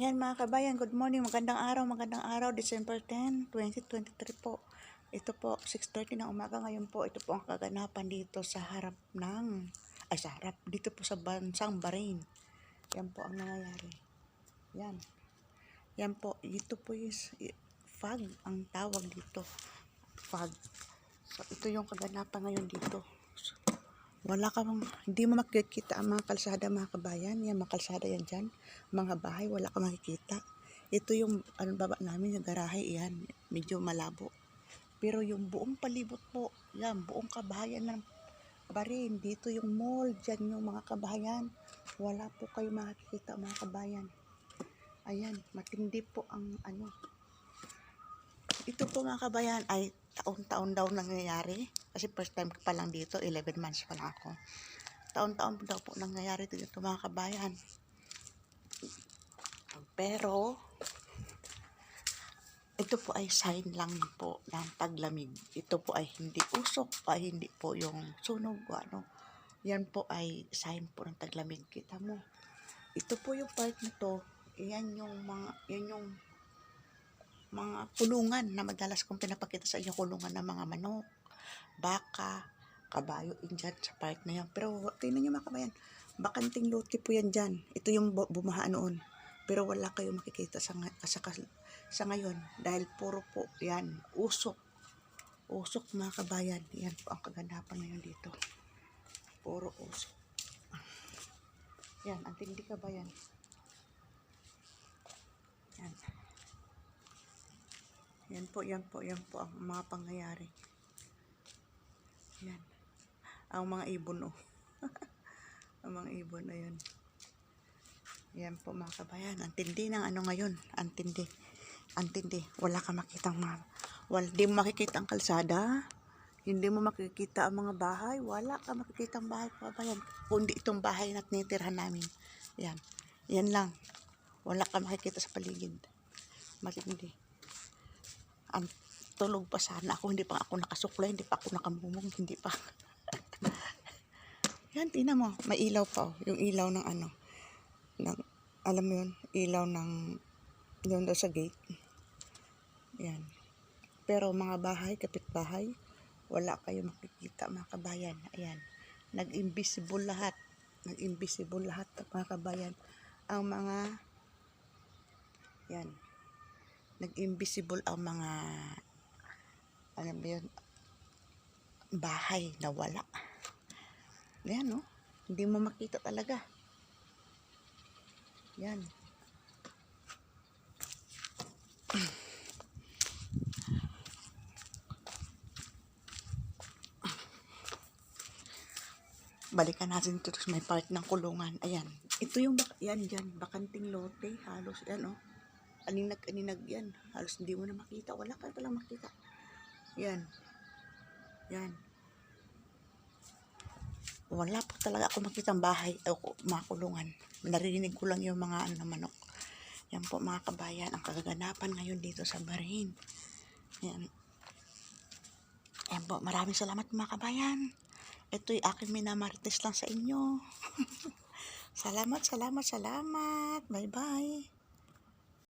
Yan mga kabayan, good morning, magandang araw, December 10, 2023 po. Ito po, 6:30 ng umaga ngayon po, ito po ang kaganapan dito sa harap ng, dito po sa bansang Bahrain. Yan po ang nangyayari. Yan. Yan po, ito po is fog ang tawag dito. Fog. So, ito yung kaganapan ngayon dito. Hindi mo makikita ang mga kalsada mga kabayan. Yan, mga kalsada yan dyan. Mga bahay, wala ka makikita. Ito yung baba namin, yung garahe, yan. Medyo malabo. Pero yung buong palibot po, yan, buong kabahayan ng Bahrain. Dito yung mall, dyan yung mga kabahayan. Wala po kayo makikita mga kabayan. Ayan, matindi po ang Ito po mga kabayan ay taon-taon daw nangyayari. Kasi first time ko pa lang dito, 11 months pa lang ako. Taon-taon daw po nangyayari dito mga kabayan. Pero, ito po ay sign lang po ng taglamig. Ito po ay hindi usok, ay hindi po yung sunog o ano. Yan po ay sign po ng taglamig. Kita mo. Ito po yung part na to. Yan yung mga kulungan na madalas kong pinapakita sa inyo, kulungan ng mga manok, baka, kabayo, dyan sa part na yan. Pero tingnan nyo mga kabayan, bakanting lote po yan dyan. Ito yung bumaha noon. Pero wala kayo makikita sa ngayon dahil puro po yan, usok. Usok mga kabayan. Yan po ang kaganapan ngayon dito. Puro usok. Yan, ang tindi kabayan. Yan. Yan po ang mga pangyayari. Yan. Ang mga ibon ang mga ibon na yun. Yan po mga kabayan. Ang tindi ng ngayon. Ang tindi. Wala ka makitang hindi mo makikita ang kalsada. Hindi mo makikita ang mga bahay. Wala ka makikita ang bahay kabayan. Kundi itong bahay na tinitirhan namin. Yan. Yan lang. Wala ka makikita sa paligid. Matindi. Ang tulog pa sana ako, hindi pa ako nakasuklay, hindi pa ako nakamumong, hindi pa. Yan, tingnan mo, may ilaw pa, yung ilaw ng alam mo yun, ilaw ng, yun daw sa gate. Yan. Pero mga bahay, kapitbahay, wala kayo makikita mga kabayan. Ayan, nag-invisible lahat mga kabayan. Ang mga, yan, nag-invisible ang mga bahay na wala. Yan, no? Hindi mo makita talaga. Yan. Balikan natin ito sa may part ng kulungan. Ayan. Ito yung yan dyan, bakanting lote. Halos yan, oh. Aninag yan. Halos hindi mo na makita. Wala ka palang makita. Yan. Yan. Wala po talaga ako makitang bahay o mga kulungan. Narinig ko lang yung mga manok. Yan po mga kabayan. Ang kaganapan ngayon dito sa Bahrain. Yan. Yan po. Maraming salamat mga kabayan. Ito'y aking minamarites lang sa inyo. Salamat. Bye-bye.